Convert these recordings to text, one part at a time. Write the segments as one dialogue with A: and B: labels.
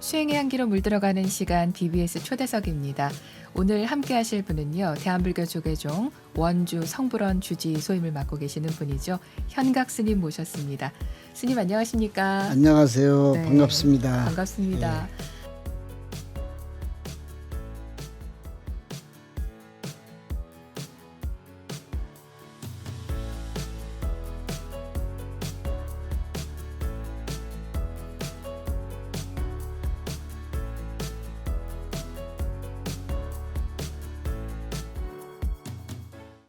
A: 수행의 향기로 물들어가는 시간 BBS 초대석입니다. 오늘 함께 하실 분은요. 대한불교 조계종 원주 성불원 주지 소임을 맡고 계시는 분이죠. 현각 스님 모셨습니다. 스님 안녕하십니까?
B: 안녕하세요.
A: 네,
B: 반갑습니다.
A: 반갑습니다.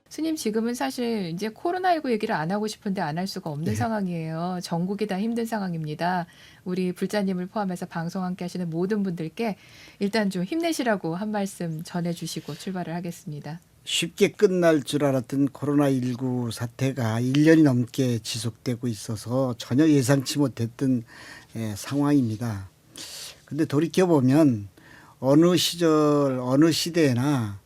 A: 스님 지금은 사실 이제 코로나19 얘기를 안 하고 싶은데 안 할 수가 없는
B: 네.
A: 상황이에요. 전국이 다 힘든 상황입니다. 우리 불자님을 포함해서 방송 함께 하시는 모든 분들께 일단 좀 힘내시라고 한 말씀 전해주시고 출발을 하겠습니다.
B: 쉽게 끝날 줄 알았던 코로나19 사태가 1년이 넘게 지속되고 있어서 전혀 예상치 못했던 상황입니다. 근데 돌이켜보면 어느 시절, 어느 시대나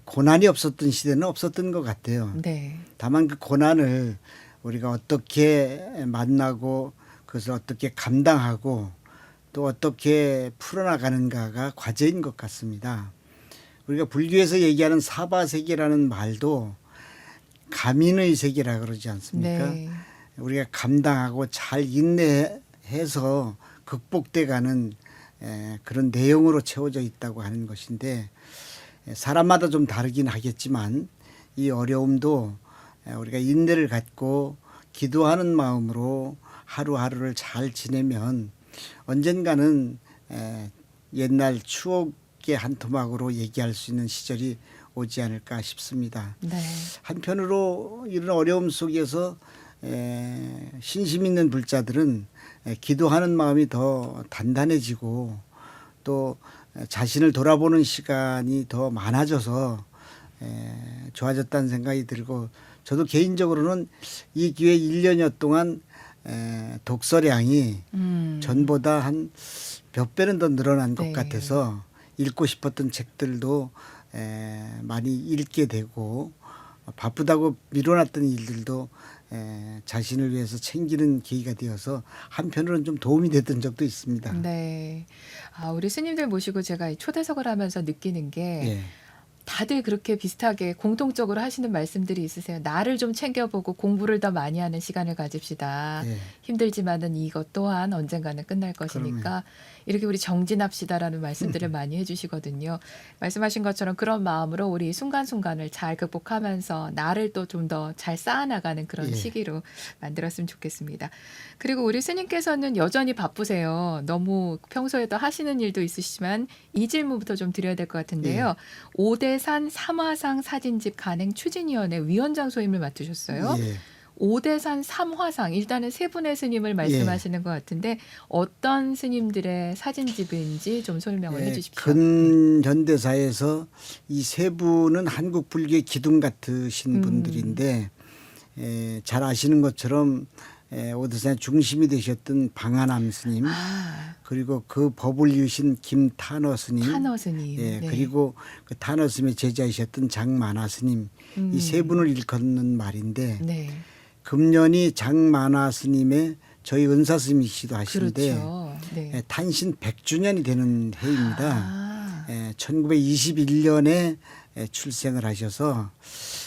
B: 고난이 없었던 시대는 없었던 것 같아요.
A: 네.
B: 다만 그 고난을 우리가 어떻게 만나고 그것을 어떻게 감당하고 또 어떻게 풀어나가는가가 과제인 것 같습니다. 우리가 불교에서 얘기하는 사바세계라는 말도 감인의 세계라 그러지 않습니까?
A: 네.
B: 우리가 감당하고 잘 인내해서 극복돼가는 그런 내용으로 채워져 있다고 하는 것인데 사람마다 좀 다르긴 하겠지만 이 어려움도 우리가 인내를 갖고 기도하는 마음으로 하루하루를 잘 지내면 언젠가는 옛날 추억의 한 토막으로 얘기할 수 있는 시절이 오지 않을까 싶습니다.
A: 네.
B: 한편으로 이런 어려움 속에서 신심 있는 불자들은 기도하는 마음이 더 단단해지고 또 자신을 돌아보는 시간이 더 많아져서 좋아졌다는 생각이 들고 저도 개인적으로는 이 기회 1년여 동안 독서량이 전보다 한 몇 배는 더 늘어난 것
A: 네.
B: 같아서 읽고 싶었던 책들도 많이 읽게 되고 바쁘다고 미뤄놨던 일들도 자신을 위해서 챙기는 계기가 되어서 한편으로는 좀 도움이 됐던 적도 있습니다.
A: 네. 우리 스님들 모시고 제가 이 초대석을 하면서 느끼는 게
B: 예.
A: 다들 그렇게 비슷하게 공통적으로 하시는 말씀들이 있으세요. 나를 좀 챙겨보고 공부를 더 많이 하는 시간을 가집시다.
B: 예.
A: 힘들지만은 이것 또한 언젠가는 끝날 것이니까 이렇게 우리 정진합시다라는 말씀들을 많이 해주시거든요. 말씀하신 것처럼 그런 마음으로 우리 순간순간을 잘 극복하면서 나를 또 좀 더 잘 쌓아나가는 그런
B: 예.
A: 시기로 만들었으면 좋겠습니다. 그리고 우리 스님께서는 여전히 바쁘세요. 너무 평소에도 하시는 일도 있으시지만 이 질문부터 좀 드려야 될 것 같은데요. 오대산 삼화상 사진집 간행 추진위원회 위원장 소임을 맡으셨어요.
B: 예.
A: 오대산 삼화상 일단은 세 분의 스님을 말씀하시는 것 같은데 어떤 스님들의 사진집인지 좀 설명을 해주십시오.
B: 근현대사에서 이 세 분은 한국 불교의 기둥 같으신 분들인데 잘 아시는 것처럼 오대산의 중심이 되셨던 방아남 스님 그리고 그 법을 이으신 김탄어 스님
A: 탄어 스님. 네.
B: 그리고 그 탄어 스님의 제자이셨던 장만화 스님 이 세 분을 일컫는 말인데
A: 네.
B: 금년이 장만화 스님의 저희 은사 스님이시기도 하신데
A: 그렇죠. 네.
B: 탄신 100주년이 되는 해입니다. 1921년에 출생을 하셔서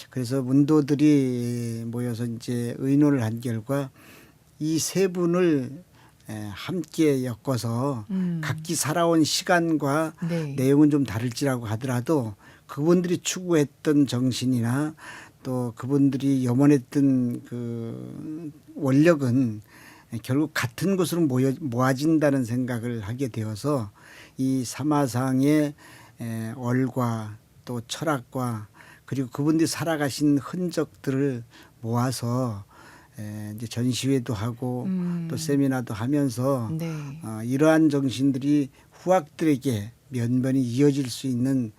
B: 그래서 문도들이 모여서 이제 의논을 한 결과 이 세 분을 함께 엮어서 각기 살아온 시간과
A: 네.
B: 내용은 좀 다를지라고 하더라도 그분들이 추구했던 정신이나 또 그분들이 염원했던 그 원력은 결국 같은 곳으로 모아진다는 생각을 하게 되어서 이 삼화상의 얼과 또 철학과 그리고 그분들이 살아가신 흔적들을 모아서 이제 전시회도 하고 또 세미나도 하면서
A: 네.
B: 이러한 정신들이 후학들에게 면면이 이어질 수 있는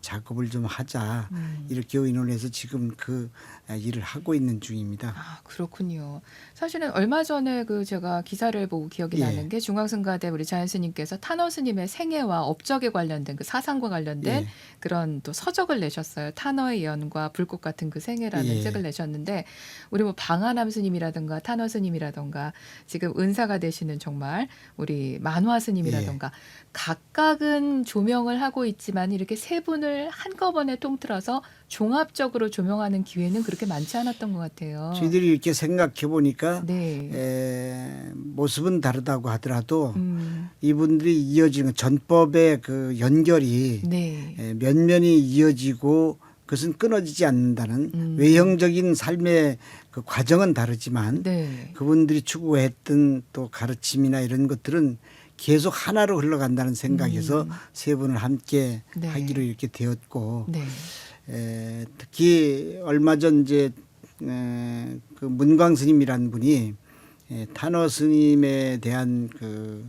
B: 작업을 좀 하자 이렇게 의논해서 지금 그 일을 하고 있는 중입니다.
A: 아, 그렇군요. 사실은 얼마 전에 그 제가 기사를 보고 기억이
B: 예.
A: 나는 게 중앙성가대 우리 자연 스님께서 탄어 스님의 생애와 업적에 관련된 그 사상과 관련된
B: 예.
A: 그런 또 서적을 내셨어요. 탄어의 연과 불꽃 같은 그 생애라는
B: 예.
A: 책을 내셨는데 우리 뭐 방아남 스님이라든가 탄어 스님이라든가 지금 은사가 되시는 정말 우리 만화 스님이라든가 각각은 조명을 하고 있지만 이렇게 세 분을 한꺼번에 통틀어서 종합적으로 조명하는 기회는 그렇게 많지 않았던 것 같아요.
B: 저희들이 이렇게 생각해 보니까
A: 네.
B: 모습은 다르다고 하더라도
A: 음,
B: 이분들이 이어지는 전법의 그 연결이
A: 네.
B: 면면이 이어지고 그것은 끊어지지 않는다는 외형적인 삶의 그 과정은 다르지만
A: 네.
B: 그분들이 추구했던 또 가르침이나 이런 것들은 계속 하나로 흘러간다는 생각에서 세 분을 함께
A: 네.
B: 하기로 이렇게 되었고
A: 네.
B: 특히 얼마 전 이제 그 문광 스님이라는 분이 탄어 스님에 대한 그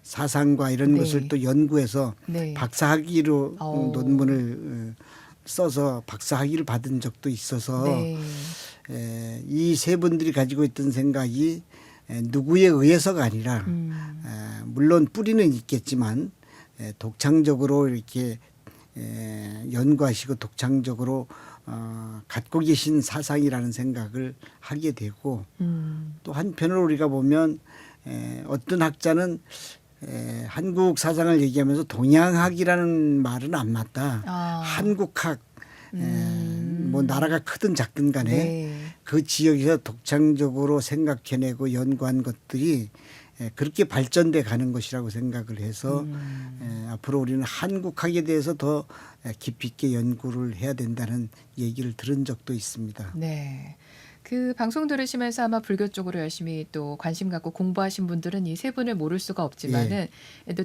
B: 사상과 이런
A: 네.
B: 것을 또 연구해서
A: 네.
B: 박사학위로
A: 오.
B: 논문을 써서 박사학위를 받은 적도 있어서
A: 네.
B: 이 세 분들이 가지고 있던 생각이 누구에 의해서가 아니라 물론 뿌리는 있겠지만 독창적으로 이렇게 연구하시고 독창적으로 갖고 계신 사상이라는 생각을 하게 되고 또 한편으로 우리가 보면 어떤 학자는 한국 사상을 얘기하면서 동양학이라는 말은 안 맞다.
A: 아.
B: 한국학 뭐 나라가 크든 작든 간에
A: 네.
B: 그 지역에서 독창적으로 생각해내고 연구한 것들이 그렇게 발전돼 가는 것이라고 생각을 해서 앞으로 우리는 한국학에 대해서 더 깊이 있게 연구를 해야 된다는 얘기를 들은 적도 있습니다.
A: 네. 그 방송 들으시면서 아마 불교 쪽으로 열심히 또 관심 갖고 공부하신 분들은 이 세 분을 모를 수가 없지만은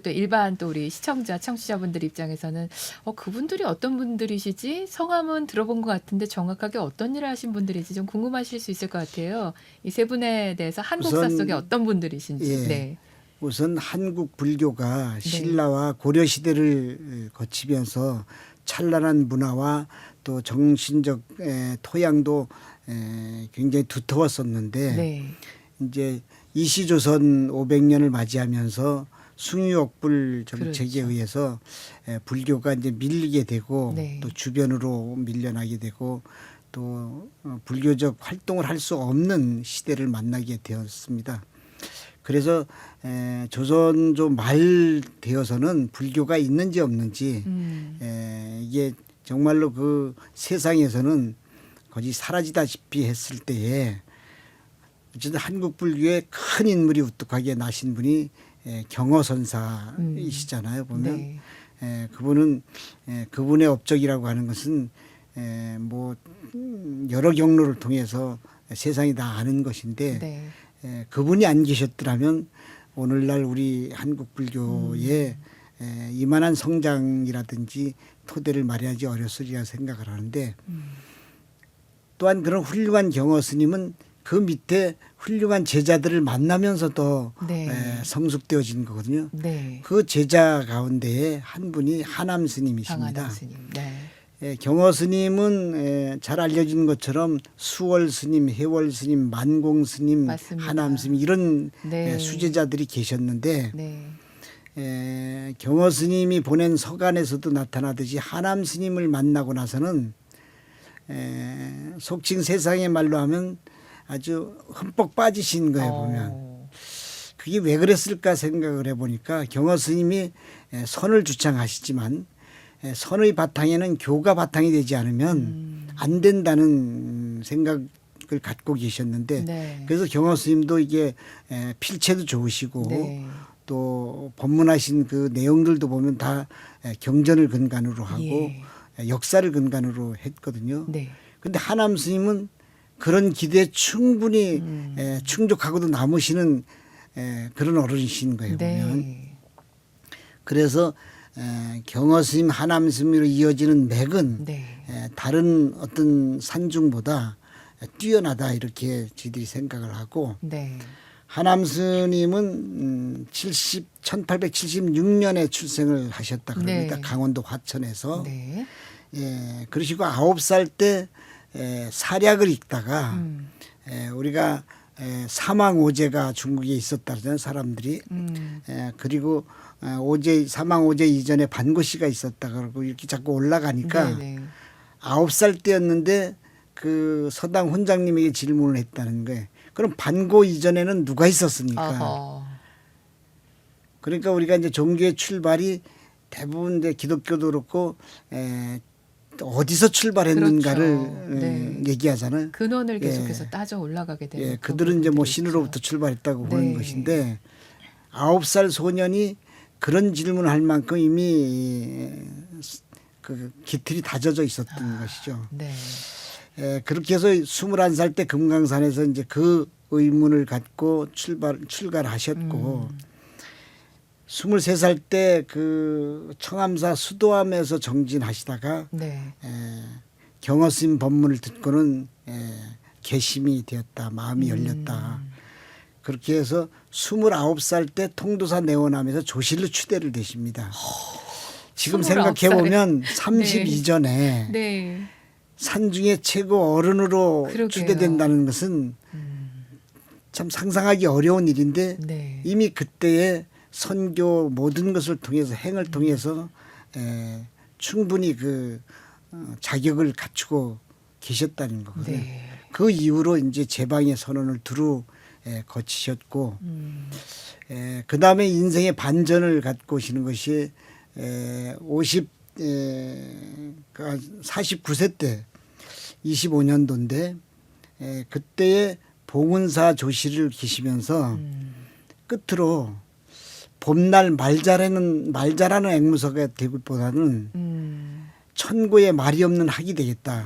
A: 또 일반 또 우리 시청자, 청취자분들 입장에서는 그분들이 어떤 분들이시지? 성함은 들어본 것 같은데 정확하게 어떤 일을 하신 분들이지 좀 궁금하실 수 있을 것 같아요. 이 세 분에 대해서 한국사
B: 우선,
A: 속에 어떤 분들이신지.
B: 예.
A: 네.
B: 우선 한국 불교가 신라와 고려 시대를 거치면서 찬란한 문화와 또 정신적 토양도 굉장히 두터웠었는데
A: 네.
B: 이제 이시조선 500년을 맞이하면서 숭유옥불 정책에
A: 그렇죠.
B: 의해서 불교가 이제 밀리게 되고
A: 네.
B: 또 주변으로 밀려나게 되고 또 불교적 활동을 할 수 없는 시대를 만나게 되었습니다. 그래서 조선조 말 되어서는 불교가 있는지 없는지 이게 정말로 그 세상에서는 거의 사라지다시피 했을 때에 어쨌든 한국 불교의 큰 인물이 우뚝하게 나신 분이 경허선사이시잖아요. 보면 그분은 그분의 업적이라고 하는 것은 뭐 여러 경로를 통해서 세상이 다 아는 것인데 그분이 안 계셨더라면 오늘날 우리 한국 불교에 이만한 성장이라든지 토대를 마련하기 어렸으리라 생각을 하는데 또한 그런 훌륭한 경허 스님은 그 밑에 훌륭한 제자들을 만나면서 더 성숙되어진 거거든요. 그 제자 가운데에 한 분이 하남 스님이십니다.
A: 방아남 스님.
B: 경허 스님은 잘 알려진 것처럼 수월 스님, 해월 스님, 만공 스님,
A: 맞습니다.
B: 하남 스님 이런 수제자들이 계셨는데 경허 스님이 보낸 서간에서도 나타나듯이 하남 스님을 만나고 나서는 속칭 세상의 말로 하면 아주 흠뻑 빠지신 거예요. 보면 그게 왜 그랬을까 생각을 해보니까 경허 스님이 선을 주창하시지만 선의 바탕에는 교가 바탕이 되지 않으면 안 된다는 생각을 갖고 계셨는데 그래서 경허 스님도 이게 필체도 좋으시고 또 법문하신 그 내용들도 보면 다 경전을 근간으로 하고 역사를 근간으로 했거든요. 그런데 하남 스님은 그런 기대에 충분히 충족하고도 남으시는 그런 어른이신 거예요. 보면. 그래서 경허 스님, 하남 스님으로 이어지는 맥은 다른 어떤 산중보다 뛰어나다 이렇게 저희들이 생각을 하고 하남 스님은 1876년에 출생을 하셨다 그럽니다.
A: 네.
B: 강원도 화천에서.
A: 네.
B: 예, 그러시고 9살 때 사략을 읽다가
A: 음.
B: 우리가 사망오제가 중국에 있었다는 사람들이 그리고 사망오제 이전에 반고씨가 있었다 그러고 이렇게 자꾸 올라가니까
A: 네, 네.
B: 9살 때였는데 그 서당 훈장님에게 질문을 했다는 거예요. 그럼 반고 이전에는 누가 있었습니까?
A: 어허.
B: 그러니까 우리가 이제 종교의 출발이 대부분 이제 기독교도 그렇고 어디서 출발했는가를
A: 그렇죠. 네.
B: 얘기하잖아요.
A: 근원을
B: 예.
A: 계속해서 따져 올라가게 되는
B: 예, 그들은 이제 뭐
A: 부분들이
B: 신으로부터
A: 있죠.
B: 출발했다고
A: 네.
B: 보는 것인데 9살 소년이 그런 질문을 할 만큼 이미 그 기틀이 다져져 있었던 것이죠.
A: 네.
B: 그렇게 해서 21살 때 금강산에서 이제 그 의문을 갖고 출가를 하셨고 23살 때 그 청암사 수도암에서 정진하시다가
A: 네.
B: 경허스님 법문을 듣고는 개심이 되었다. 마음이 열렸다. 그렇게 해서 29살 때 통도사 내원함에서 조실로 추대를 되십니다. 지금
A: 29살에.
B: 생각해 보면 30
A: 네.
B: 이전에
A: 네.
B: 산중에 최고 어른으로
A: 그러게요.
B: 추대된다는 것은 참 상상하기 어려운 일인데
A: 네.
B: 이미 그때의 선교 모든 것을 통해서 행을 통해서 충분히 그 자격을 갖추고 계셨다는 거거든요.
A: 네.
B: 그 이후로 이제 제방의 선언을 두루 거치셨고 그 다음에 인생의 반전을 갖고 오시는 것이 49세 때 25년도인데 그때의 봉은사 조실을 계시면서 끝으로 봄날 말자라는 앵무새가 되기보다는 천고에 말이 없는 학이 되겠다.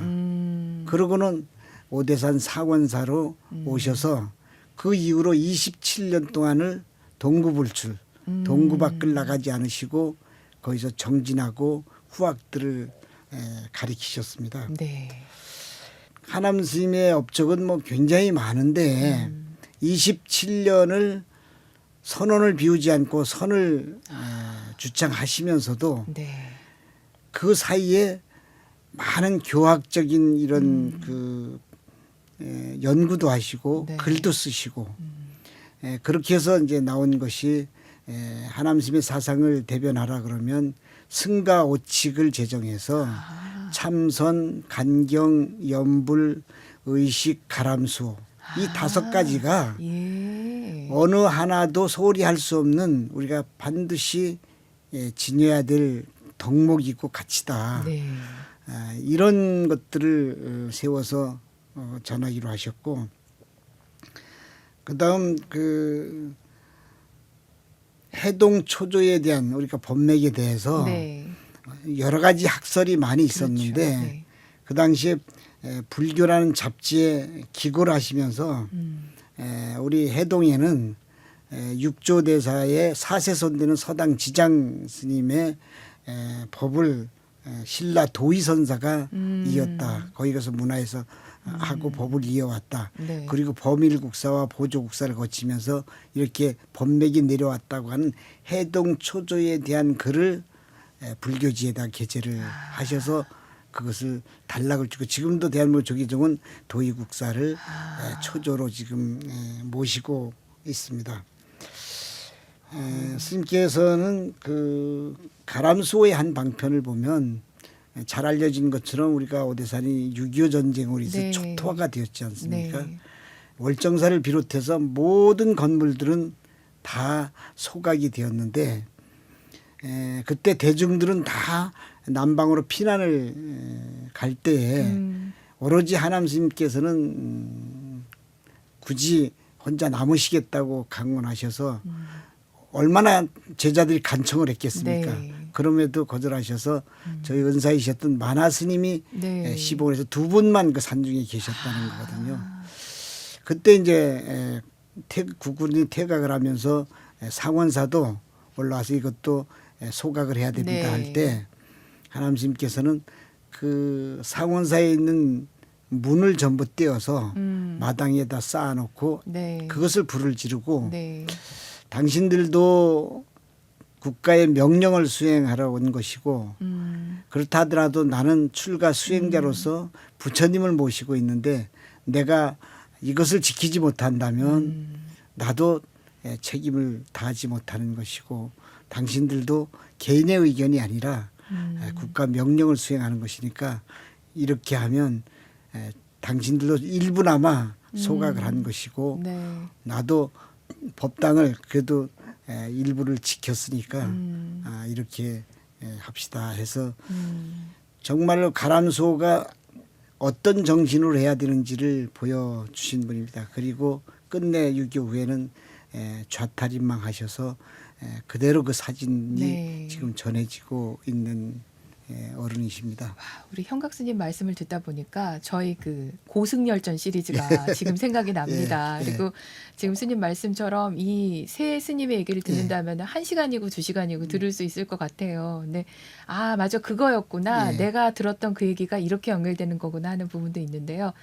B: 그러고는 오대산 사원사로 오셔서 그 이후로 27년 동안을 동구불출, 동구 밖을 나가지 않으시고 거기서 정진하고 후학들을 가리키셨습니다.
A: 네.
B: 하남 스님의 업적은 뭐 굉장히 많은데 27년을 선언을 비우지 않고 선을 주창하시면서도
A: 네.
B: 그 사이에 많은 교학적인 이런 그 연구도 하시고
A: 네.
B: 글도 쓰시고 그렇게 해서 이제 나온 것이 하남 스님의 사상을 대변하라 그러면 승가 오칙을 제정해서 참선, 간경, 염불, 의식, 가람수 이 5가지가
A: 예.
B: 어느 하나도 소홀히 할 수 없는 우리가 반드시 지녀야 될 덕목이고 가치다.
A: 네.
B: 이런 것들을 세워서 전하기로 하셨고 그다음 그 해동 초조에 대한 우리가 법맥에 대해서
A: 네.
B: 여러 가지 학설이 많이 있었는데
A: 그렇죠. 네.
B: 그 당시에 불교라는 잡지에 기고를 하시면서 우리 해동에는 육조대사의 사세손 되는 서당 지장 스님의 법을 신라 도의선사가 이었다. 거기 가서 문화에서 하고 법을 이어왔다.
A: 네.
B: 그리고 범일국사와 보조국사를 거치면서 이렇게 법맥이 내려왔다고 하는 해동 초조에 대한 글을 불교지에다 게재를 하셔서 그것을 단락을 주고 지금도 대한민국 조계종은 도의국사를 초조로 지금 모시고 있습니다. 스님께서는 그 가람수호의 한 방편을 보면 잘 알려진 것처럼 우리가 오대산이 6.25 전쟁으로 인해서
A: 네.
B: 초토화가 되었지 않습니까?
A: 네.
B: 월정사를 비롯해서 모든 건물들은 다 소각이 되었는데 그때 대중들은 다 남방으로 피난을 갈 때에 오로지 하남 스님께서는 굳이 혼자 남으시겠다고 강론하셔서 얼마나 제자들이 간청을 했겠습니까?
A: 네.
B: 그럼에도 거절하셔서 저희 은사이셨던 만화 스님이
A: 네.
B: 시봉을 해서 2분만 그 산중에 계셨다는 거거든요. 그때 이제 국군이 퇴각을 하면서 상원사도 올라와서 이것도 소각을 해야 됩니다
A: 네.
B: 할 때 하남 스님께서는 그 상원사에 있는 문을 전부 떼어서
A: 음.
B: 마당에다 쌓아놓고
A: 네.
B: 그것을 불을 지르고
A: 네.
B: 당신들도 국가의 명령을 수행하러 온 것이고 그렇다 하더라도 나는 출가 수행자로서 부처님을 모시고 있는데 내가 이것을 지키지 못한다면 나도 책임을 다하지 못하는 것이고 당신들도 개인의 의견이 아니라 국가 명령을 수행하는 것이니까 이렇게 하면 당신들도 일부나마 소각을 한 것이고
A: 네.
B: 나도 법당을 그래도 일부를 지켰으니까
A: 음.
B: 이렇게 합시다 해서 정말로 가람수호가 어떤 정신으로 해야 되는지를 보여주신 분입니다. 그리고 끝내 6.25 후에는 좌탈인망하셔서 그대로 그 사진이
A: 네.
B: 지금 전해지고 있는 어른이십니다.
A: 와, 우리 현각 스님 말씀을 듣다 보니까 저희 그 고승열전 시리즈가 지금 생각이 납니다.
B: 예, 예.
A: 그리고 지금 스님 말씀처럼 이 세 스님의 얘기를 듣는다면 1시간이고 2시간이고 들을 수 있을 것 같아요. 근데 아, 맞아. 그거였구나.
B: 예.
A: 내가 들었던 그 얘기가 이렇게 연결되는 거구나 하는 부분도 있는데요.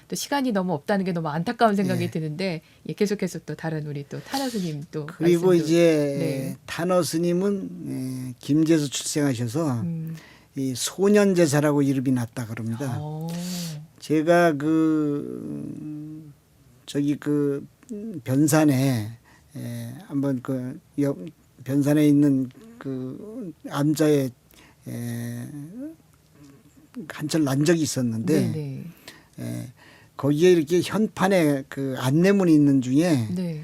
A: 또 시간이 너무 없다는 게 너무 안타까운 생각이
B: 예.
A: 드는데 계속해서 또 다른 우리 또 타너 스님 또
B: 그리고
A: 말씀도,
B: 이제
A: 네.
B: 탄어 스님은 김제에서 출생하셔서
A: 음.
B: 이 소년제사라고 이름이 났다 그럽니다.
A: 오.
B: 제가 저기 변산에 한번 변산에 있는 그 암자에 한철 난 적이 있었는데
A: 네네.
B: 거기에 이렇게 현판에 그 안내문이 있는 중에
A: 네.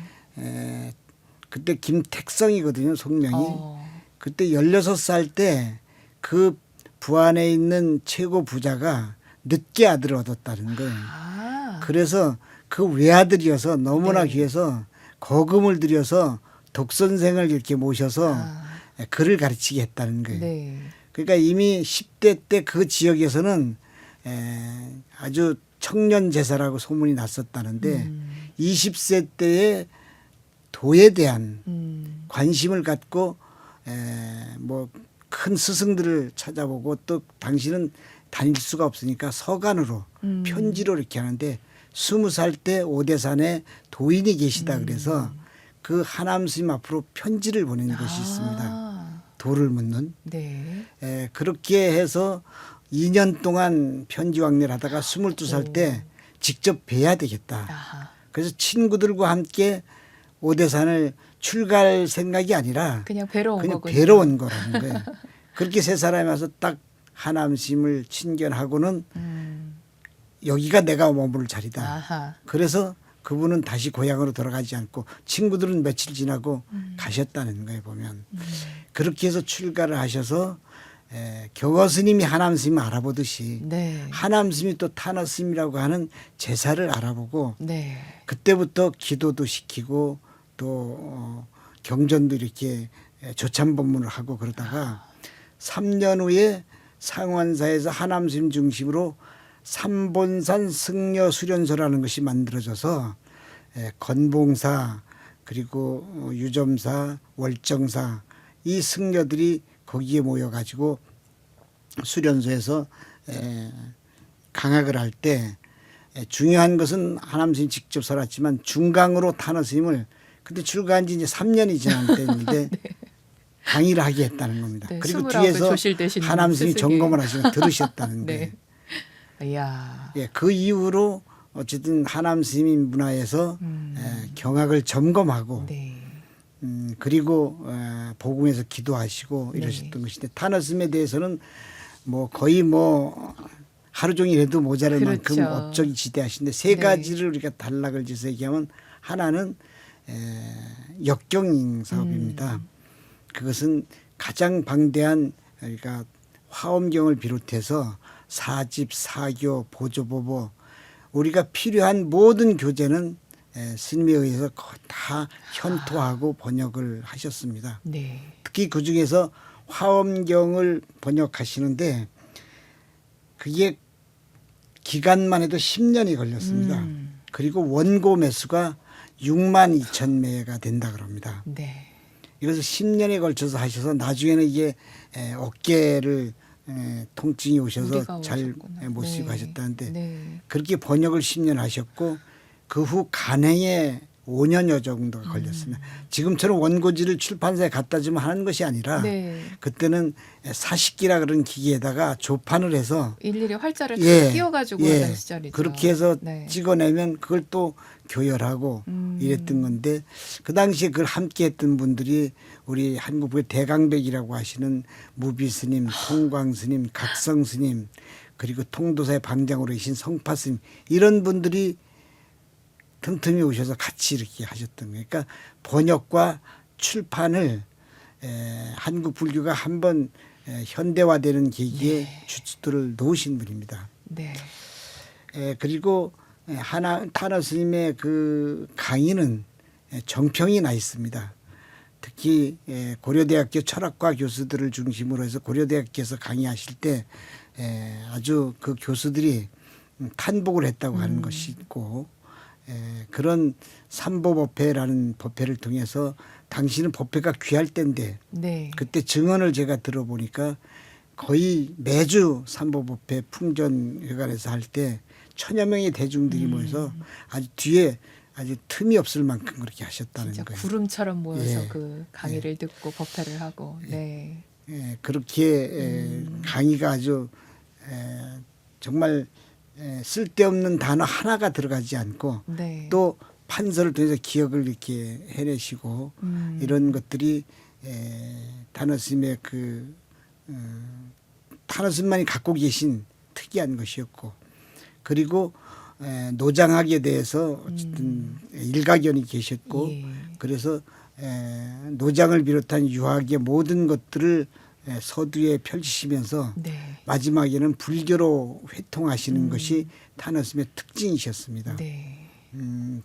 B: 그때 김택성이거든요, 속명이.
A: 어.
B: 그때 16살 때 그 부안에 있는 최고 부자가 늦게 아들을 얻었다는 거예요.
A: 아.
B: 그래서 그 외아들이어서 너무나
A: 네.
B: 귀해서 거금을 들여서 독선생을 이렇게 모셔서
A: 아.
B: 글을 가르치게 했다는 거예요.
A: 네.
B: 그러니까 이미 10대 때 그 지역에서는 아주 청년 제사라고 소문이 났었다는데 20세 때에 도에 대한 관심을 갖고 뭐 큰 스승들을 찾아보고 또 당신은 다닐 수가 없으니까 서간으로 편지로 이렇게 하는데 20살 때 오대산에 도인이 계시다 그래서 그 하남 스님 앞으로 편지를 보낸 것이 있습니다.
A: 아.
B: 도를 묻는.
A: 네.
B: 그렇게 해서 2년 동안 편지 왕래를 하다가 22살 때 직접 뵈야 되겠다.
A: 아하.
B: 그래서 친구들과 함께 오대산을 출가할 생각이 아니라
A: 그냥 뵈러 온
B: 그냥
A: 거군요.
B: 뵈러 온 거라는 거예요. 그렇게 세 사람이 와서 딱 하남심을 친견하고는 여기가 내가 머물 자리다.
A: 아하.
B: 그래서 그분은 다시 고향으로 돌아가지 않고 친구들은 며칠 지나고 가셨다는 거예요, 보면. 그렇게 해서 출가를 하셔서 경어 스님이 하남 스님을 알아보듯이
A: 네.
B: 하남 스님이 또 타너 스님이라고 하는 제사를 알아보고
A: 네.
B: 그때부터 기도도 시키고 또 경전도 이렇게 조참법문을 하고 그러다가 3년 후에 상원사에서 하남 스님 중심으로 삼본산 승려 수련소라는 것이 만들어져서 건봉사 그리고 유점사 월정사 이 승려들이 거기에 모여가지고 수련소에서 강학을 할 때 중요한 것은 하남 스님 직접 설했지만 중강으로 타너 스님을 그때 출가한 지 이제 3년이 지난 때인데
A: 네.
B: 강의를 하게 했다는 겁니다.
A: 네,
B: 그리고
A: 29에
B: 뒤에서
A: 조실되신
B: 하남 스님이
A: 스승이.
B: 점검을 하시고 들으셨다는 거예요.
A: 네. 이야.
B: 그 이후로 어쨌든 하남 스님이 문화에서 경학을 점검하고
A: 네.
B: 그리고 복음에서 기도하시고 이러셨던 것인데 타너 스님에 대해서는 뭐 거의 뭐 하루 종일 해도 모자랄 만큼
A: 그렇죠.
B: 업적이 지대하신데 세
A: 네. 가지를
B: 가지를 우리가 단락을 지어서 얘기하면 하나는 역경 사업입니다. 그것은 가장 방대한 그러니까 화엄경을 비롯해서 사집, 사교, 보조보보 우리가 필요한 모든 교재는 스님에 의해서 다 현토하고 번역을 하셨습니다.
A: 네.
B: 특히 그 중에서 화엄경을 번역하시는데 그게 기간만 해도 10년이 걸렸습니다. 그리고 원고 매수가 6만 2천 매가 된다 그럽니다.
A: 네.
B: 이것을 10년에 걸쳐서 하셔서 나중에는 이게 어깨를 통증이 오셔서
A: 무리가
B: 잘
A: 오셨구나.
B: 못 쓰고
A: 네.
B: 하셨다는데
A: 네.
B: 그렇게 번역을 10년 하셨고 그 후 간행에 5년여 정도가 걸렸습니다. 지금처럼 원고지를 출판사에 갖다 주면 하는 것이 아니라
A: 네.
B: 그때는 사식기라 그런 기계에다가 조판을 해서
A: 일일이 활자를
B: 예,
A: 끼워가지고
B: 예.
A: 하던 시절이죠.
B: 그렇게 해서
A: 네.
B: 찍어내면 그걸 또 교열하고 이랬던 건데 그 당시에 그걸 함께 했던 분들이 우리 한국의 대강백이라고 하시는 무비 스님, 통광 스님, 각성 스님 그리고 통도사의 방장으로 계신 성파 스님 이런 분들이 틈틈이 오셔서 같이 이렇게 하셨던 거예요. 그러니까 번역과 출판을 한국 불교가 한번 현대화되는 계기에 주춧돌을 놓으신 분입니다.
A: 네.
B: 그리고 타너 스님의 그 강의는 정평이 나 있습니다. 특히 고려대학교 철학과 교수들을 중심으로 해서 고려대학교에서 강의하실 때 아주 그 교수들이 탄복을 했다고 하는 것이 있고 그런 삼보법회라는 법회를 통해서 당신은 법회가 귀할 때인데
A: 네.
B: 그때 증언을 제가 들어보니까 거의 매주 삼보법회 풍전회관에서 할 때 1000여 명의 대중들이 모여서 아주 뒤에 아주 틈이 없을 만큼 그렇게 하셨다는
A: 진짜
B: 거예요.
A: 구름처럼 모여서
B: 예.
A: 그 강의를 듣고 법회를 하고. 네.
B: 그렇게 강의가 아주 정말 쓸데없는 단어 하나가 들어가지 않고
A: 네.
B: 또 판서를 통해서 기억을 이렇게 해내시고 이런 것들이 타너 스님의 그 타너 스님만이 갖고 계신 특이한 것이었고 그리고 노장학에 대해서 어쨌든 일가견이 계셨고
A: 예.
B: 그래서 노장을 비롯한 유학의 모든 것들을 서두에 펼치시면서
A: 네.
B: 마지막에는 불교로 회통하시는 것이 타너 스님의 특징이셨습니다.
A: 네.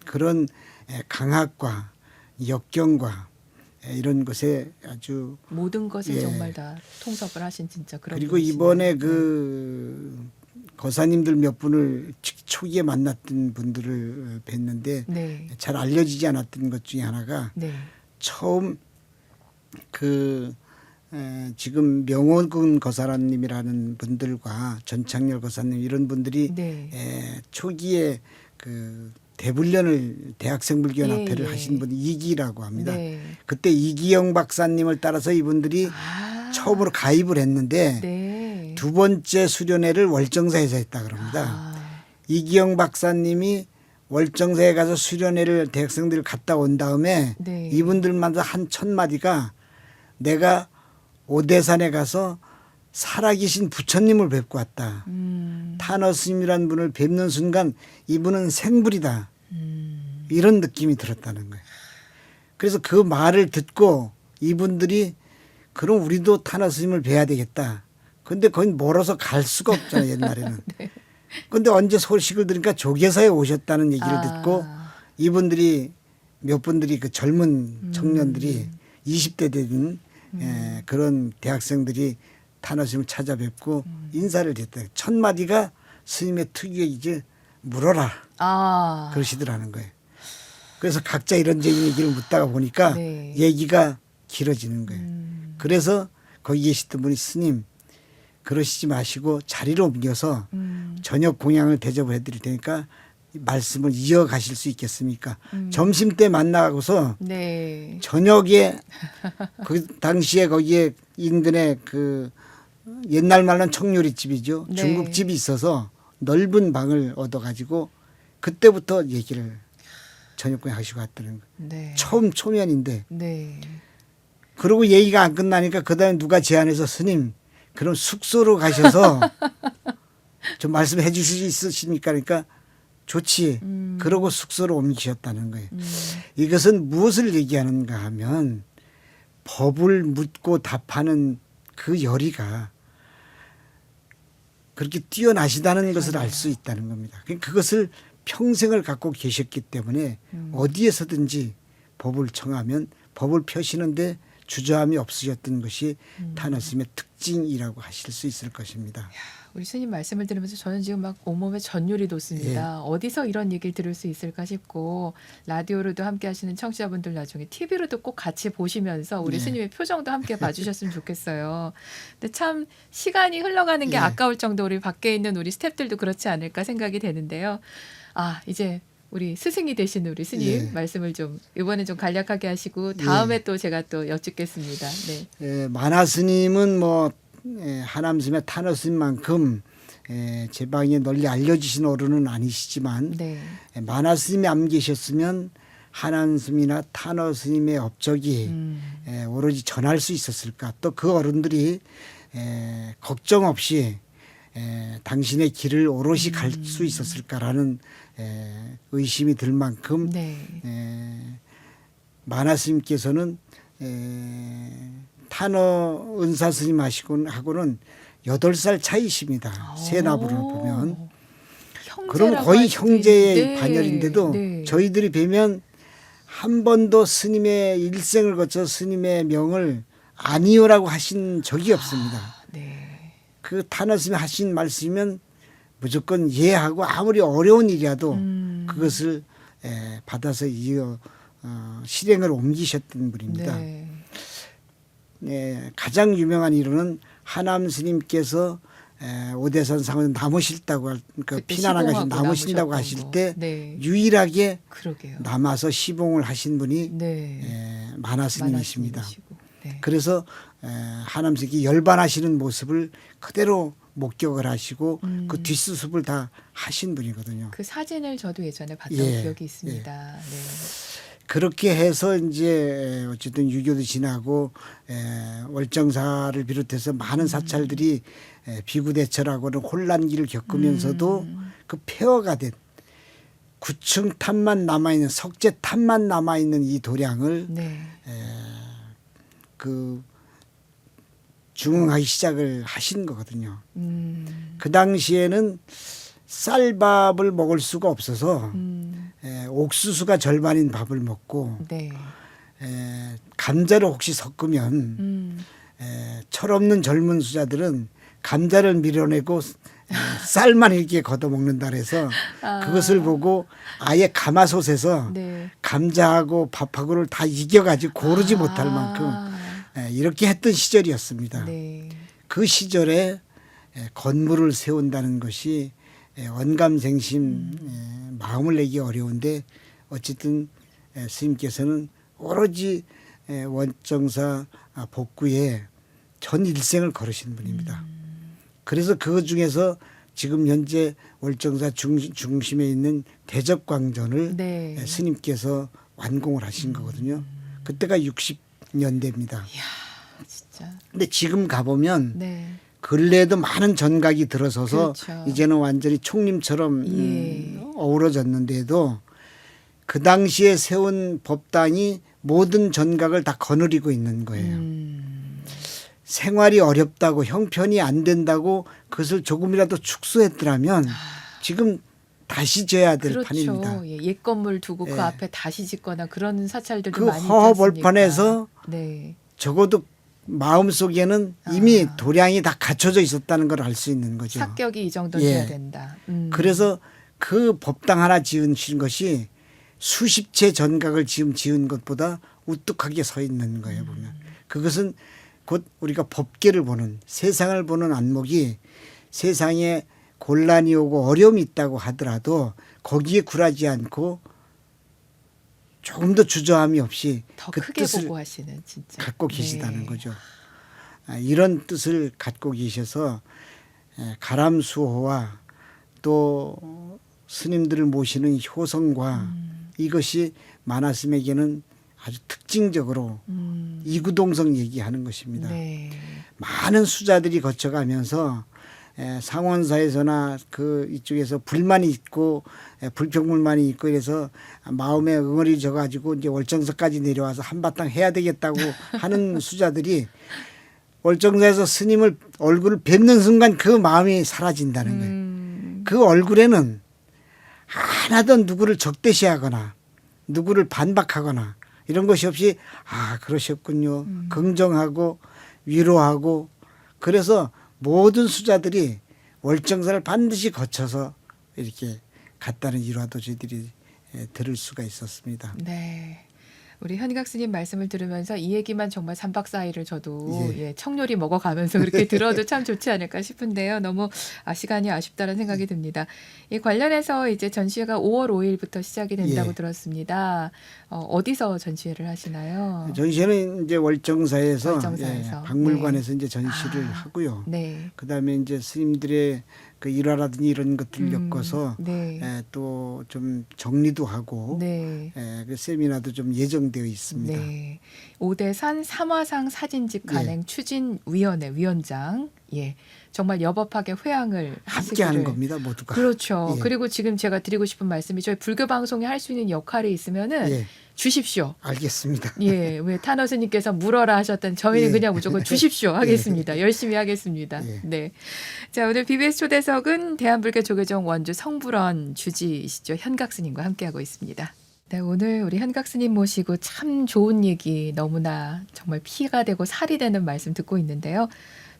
B: 그런 강학과 역경과 이런 것에 아주
A: 모든 것을
B: 예.
A: 정말 다 통섭을 하신 진짜 그런
B: 그리고
A: 분이시네요.
B: 이번에 그 거사님들 몇 분을 초기에 만났던 분들을 뵀는데
A: 네.
B: 잘 알려지지 않았던 것 중에 하나가
A: 네.
B: 처음 그 지금 명호군 거사라님이라는 분들과 전창렬 거사님 이런 분들이
A: 네.
B: 초기에 그 대불련을 대학생불교연합회를
A: 예, 예.
B: 하신 분이 이기라고 합니다.
A: 네.
B: 그때 이기영 박사님을 따라서 이분들이
A: 아.
B: 처음으로 가입을 했는데
A: 네.
B: 두 번째 수련회를 월정사에서 했다 그럽니다.
A: 아.
B: 이기영 박사님이 월정사에 가서 수련회를 대학생들을 갔다 온 다음에
A: 네.
B: 이분들마다 한 1000마디가 내가 오대산에 가서 살아계신 부처님을 뵙고 왔다. 타너 스님이라는 분을 뵙는 순간 이분은 생불이다. 이런 느낌이 들었다는 거예요. 그래서 그 말을 듣고 이분들이 그럼 우리도 타너 스님을 뵈야 되겠다. 근데 거기 멀어서 갈 수가 없잖아요. 옛날에는.
A: 네.
B: 근데 언제 소식을 들으니까 조계사에 오셨다는 얘기를
A: 아.
B: 듣고 이분들이 몇 분들이 그 젊은 청년들이 20대 된 그런 대학생들이 타너 스님을 찾아뵙고 인사를 드렸다. 1000마디가 스님의 특유의 이제 물어라
A: 아.
B: 그러시더라는 거예요. 그래서 각자 이런저런 얘기를 묻다가 보니까
A: 네.
B: 얘기가 길어지는 거예요. 그래서 거기 계시던 분이 스님 그러시지 마시고 자리를 옮겨서 저녁 공양을 대접을 해드릴 테니까 말씀을 이어가실 수 있겠습니까? 점심 때 만나고서
A: 네.
B: 저녁에 그 당시에 거기에 인근에 그 옛날 말로는 청요리집이죠.
A: 네.
B: 중국집이 있어서 넓은 방을 얻어가지고 그때부터 얘기를 저녁 공양 하시고 왔다는 거예요.
A: 네.
B: 처음 초면인데
A: 네.
B: 그러고 얘기가 안 끝나니까 그다음에 누가 제안해서 스님 그럼 숙소로 가셔서 좀 말씀해 주실 수 있으십니까? 그러니까 좋지. 그러고 숙소로 옮기셨다는 거예요. 이것은 무엇을 얘기하는가 하면 법을 묻고 답하는 그 열의가 그렇게 뛰어나시다는 것을 알 수 있다는 겁니다. 그것을 평생을 갖고 계셨기 때문에 어디에서든지 법을 청하면 법을 펴시는데 주저함이 없으셨던 것이 타너 스님의 특징이라고 하실 수 있을 것입니다.
A: 우리 스님 말씀을 들으면서 저는 지금 막 온몸에 전율이 돋습니다. 어디서 이런 얘기를 들을 수 있을까 싶고 라디오로도 함께 하시는 청취자분들 나중에 TV로도 꼭 같이 보시면서 우리
B: 예.
A: 스님의 표정도 함께 봐주셨으면 좋겠어요. 근데 참 시간이 흘러가는 게
B: 예.
A: 아까울 정도 우리 밖에 있는 우리 스태프들도 그렇지 않을까 생각이 되는데요. 아 이제 우리 스승이 되신 우리 스님
B: 예.
A: 말씀을 좀 이번에 좀 간략하게 하시고 다음에 또 제가 또 여쭙겠습니다. 네.
B: 만화 스님은 뭐 하남 스님의 탄어 스님만큼 제방에 널리 알려지신 어른은 아니시지만
A: 네.
B: 만화 스님이 안 계셨으면 하남 스님이나 탄어 스님의 업적이 오로지 전할 수 있었을까. 또 그 어른들이 걱정 없이 당신의 길을 오롯이 갈 수 있었을까라는 의심이 들 만큼
A: 네.
B: 만화 스님께서는 탄어 은사 스님하고는 8살 차이십니다. 세 나부를 보면. 그럼 거의 형제의 반열인데도
A: 네.
B: 저희들이 뵈면 한 번도 스님의 일생을 거쳐 스님의 명을 아니요라고 하신 적이 없습니다.
A: 네.
B: 그 탄어 스님이 하신 말씀이면 무조건 예하고 아무리 어려운 일이라도 그것을 받아서 이어 실행을 옮기셨던 분입니다.
A: 네.
B: 가장 유명한 이론은 하남 스님께서 오대산 상을 남으실다고 그러니까
A: 그때
B: 피난한 것이
A: 시봉하고
B: 남으신다고
A: 남으셨던
B: 하실
A: 거.
B: 때
A: 네.
B: 유일하게
A: 그러게요.
B: 남아서 시봉을 하신 분이
A: 네.
B: 만화 스님이십니다.
A: 만화스님이시고. 네.
B: 그래서 하남 스님이 열반하시는 모습을 그대로 목격을 하시고 그 뒷수습을 다 하신 분이거든요.
A: 그 사진을 저도 예전에 봤던
B: 예.
A: 기억이 있습니다. 네.
B: 그렇게 해서 이제 어쨌든 유교도 지나고 월정사를 비롯해서 많은 사찰들이 비구대처라고는 혼란기를 겪으면서도 그 폐허가 된 9층 탑만 남아있는 석재 탑만 남아있는 이 도량을
A: 네.
B: 그 중흥하기 시작을 하신 거거든요.
A: 음.
B: 그 당시에는 쌀밥을 먹을 수가 없어서 옥수수가 절반인 밥을 먹고
A: 네.
B: 감자를 혹시 섞으면 철없는 젊은 수자들은 감자를 밀어내고 쌀만 이렇게 걷어 먹는다 그래서 그것을 보고 아예 가마솥에서
A: 네.
B: 감자하고 밥하고를 다 이겨가지고 고르지 못할 만큼 이렇게 했던 시절이었습니다.
A: 네.
B: 그 시절에 건물을 세운다는 것이 언감생심 마음을 내기 어려운데 어쨌든 스님께서는 오로지 원정사 복구에 전 일생을 걸으신 분입니다. 그래서 그 중에서 지금 현재 월정사 중심에 있는 대적광전을
A: 네.
B: 스님께서 완공을 하신 거거든요. 그때가 60년대입니다.
A: 이야, 진짜.
B: 근데 지금 가보면
A: 네.
B: 근래에도 많은 전각이 들어서서
A: 그렇죠.
B: 이제는 완전히 총림처럼
A: 예.
B: 어우러졌는데도 그 당시에 세운 법당이 모든 전각을 다 거느리고 있는 거예요. 생활이 어렵다고 형편이 안 된다고 그것을 조금이라도 축소했더라면 지금 다시 져야 될
A: 그렇죠.
B: 판입니다.
A: 예, 옛 건물 두고
B: 예.
A: 그 앞에 다시 짓거나 그런 사찰들도
B: 그
A: 많이 있지
B: 허허벌판에서
A: 않습니까? 네.
B: 적어도 마음속에는 이미 도량이 다 갖춰져 있었다는 걸 알 수 있는 거죠.
A: 합격이 이 정도는
B: 예.
A: 돼야 된다.
B: 그래서 그 법당 하나 지으신 것이 수십 채 전각을 지금 지은 것보다 우뚝하게 서 있는 거예요. 보면 그것은 곧 우리가 법계를 보는 세상을 보는 안목이 세상에 곤란이 오고 어려움이 있다고 하더라도 거기에 굴하지 않고 조금 더 주저함이 없이
A: 더
B: 그
A: 크게
B: 뜻을
A: 보고 하시는 진짜.
B: 갖고 계시다는
A: 네.
B: 거죠. 이런 뜻을 갖고 계셔서 가람수호와 또 스님들을 모시는 효성과 이것이 만화스님에게는 아주 특징적으로 이구동성 얘기하는 것입니다.
A: 네.
B: 많은 수자들이 거쳐가면서 상원사에서나 그 이쪽에서 불만이 있고 불평불만이 있고 이래서 마음에 응어리 져가지고 이제 월정사까지 내려와서 한바탕 해야 되겠다고 하는 수자들이 월정사에서 스님을 얼굴을 뵙는 순간 그 마음이 사라진다는 거예요. 그 얼굴에는 하나도 누구를 적대시하거나 누구를 반박하거나 이런 것이 없이 아 그러셨군요. 긍정하고 위로하고 그래서 모든 수자들이 월정사를 반드시 거쳐서 이렇게 갔다는 일화도 저희들이 들을 수가 있었습니다.
A: 네. 우리 현각 스님 말씀을 들으면서 이 얘기만 정말 3박 4일을 저도
B: 예.
A: 청요리 먹어가면서 그렇게 들어도 참 좋지 않을까 싶은데요. 너무 시간이 아쉽다는 생각이 듭니다. 이 관련해서 이제 전시회가 5월 5일부터 시작이 된다고
B: 예.
A: 들었습니다. 어디서 전시회를 하시나요?
B: 전시회는 이제 월정사에서,
A: 월정사에서.
B: 박물관에서 이제 전시를
A: 아.
B: 하고요.
A: 네.
B: 그다음에 이제 스님들의 그 일화라든지 이런 것들을 엮어서
A: 네.
B: 또 좀 정리도 하고
A: 네.
B: 그 세미나도 좀 예정되어 있습니다.
A: 네. 오대산 삼화상 사진집 간행 추진위원회 위원장. 예. 정말 여법하게 회항을
B: 함께 하는
A: 하시기를.
B: 겁니다, 모두가.
A: 그렇죠.
B: 예.
A: 그리고 지금 제가 드리고 싶은 말씀이 저희 불교 방송에 할 수 있는 역할이 있으면은
B: 예,
A: 주십시오.
B: 알겠습니다.
A: 예, 왜 탄어 스님께서 물어라 하셨던 저희는
B: 예.
A: 그냥 무조건 주십시오 하겠습니다. 열심히 하겠습니다.
B: 예.
A: 네. 자, 오늘 BBS 초대석은 대한불교 조계종 원주 성불원 주지이시죠. 현각 스님과 함께하고 있습니다. 네, 오늘 우리 현각 스님 모시고 참 좋은 얘기 너무나 정말 피가 되고 살이 되는 말씀 듣고 있는데요.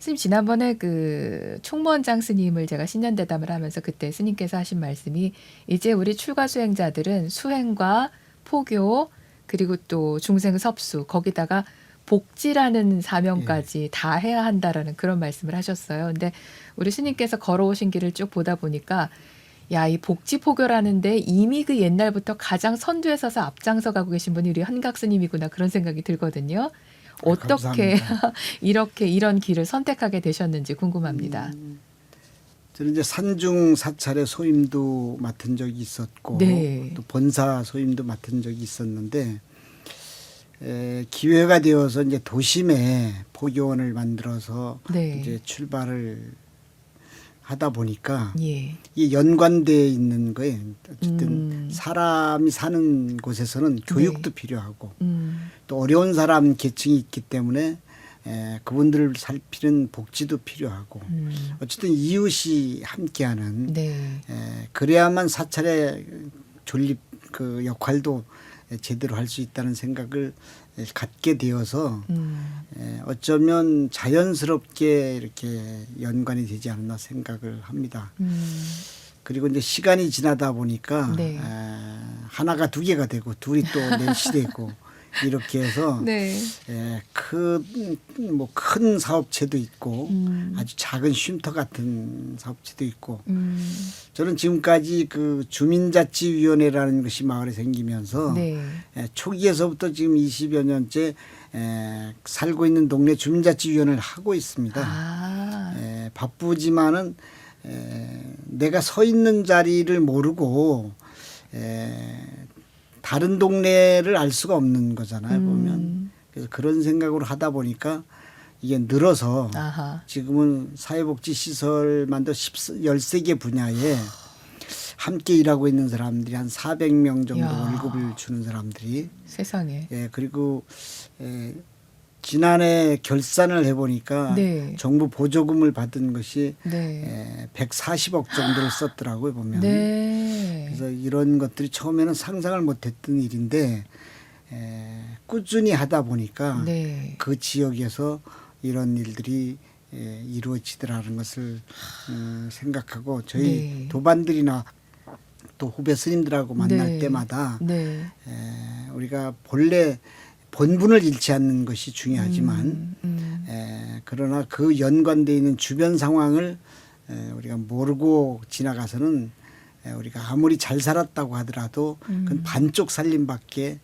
A: 스님 지난번에 그 총무원장 스님을 제가 신년대담을 하면서 그때 스님께서 하신 말씀이 이제 우리 출가 수행자들은 수행과 포교 그리고 또 중생 섭수 거기다가 복지라는 사명까지 다 해야 한다라는 그런 말씀을 하셨어요. 근데 우리 스님께서 걸어오신 길을 쭉 보다 보니까 야, 이 복지 포교라는데 이미 그 옛날부터 가장 선두에 서서 앞장서 가고 계신 분이 우리 현각 스님이구나 그런 생각이 들거든요. 어떻게
B: 감사합니다.
A: 이렇게 이런 길을 선택하게 되셨는지 궁금합니다.
B: 저는 이제 산중 사찰의 소임도 맡은 적이 있었고
A: 네.
B: 또 본사 소임도 맡은 적이 있었는데 기회가 되어서 이제 도심에 포교원을 만들어서
A: 네.
B: 이제 출발을 하다 보니까
A: 예.
B: 이게 연관되어 있는 거예요. 어쨌든
A: 음.
B: 사람이 사는 곳에서는 교육도 필요하고 또 어려운 사람 계층이 있기 때문에 그분들을 살피는 복지도 필요하고 어쨌든 이웃이 함께하는
A: 네.
B: 그래야만 사찰의 존립 그 역할도 제대로 할 수 있다는 생각을 갖게 되어서 어쩌면 자연스럽게 이렇게 연관이 되지 않았나 생각을 합니다. 그리고 이제 시간이 지나다 보니까
A: 네.
B: 하나가 두 개가 되고 둘이 또 넷이 되고 이렇게 해서
A: 네.
B: 큰 사업체도 있고 아주 작은 쉼터 같은 사업체도 있고 저는 지금까지 그 주민자치위원회라는 것이 마을에 생기면서
A: 네.
B: 초기에서부터 지금 20여 년째 살고 있는 동네 주민자치위원회를 하고 있습니다.
A: 아.
B: 바쁘지만은 내가 서 있는 자리를 모르고 다른 동네를 알 수가 없는 거잖아요. 보면. 그래서 그런 생각으로 하다 보니까 이게 늘어서
A: 아하.
B: 지금은 사회복지시설만도 13개 분야에 함께 일하고 있는 사람들이 한 400명 정도
A: 야.
B: 월급을 주는 사람들이
A: 세상에.
B: 그리고 지난해 결산을 해보니까
A: 네.
B: 정부 보조금을 받은 것이
A: 네.
B: 140억 정도를 썼더라고요 보면.
A: 네.
B: 그래서 이런 것들이 처음에는 상상을 못했던 일인데 꾸준히 하다 보니까
A: 네.
B: 그 지역에서 이런 일들이 이루어지더라는 것을 생각하고 저희
A: 네.
B: 도반들이나 또 후배 스님들하고 만날
A: 네.
B: 때마다
A: 네.
B: 우리가 본래 본분을 잃지 않는 것이 중요하지만 그러나 그 연관되어 있는 주변 상황을 우리가 모르고 지나가서는 우리가 아무리 잘 살았다고 하더라도 그건 반쪽 살림밖에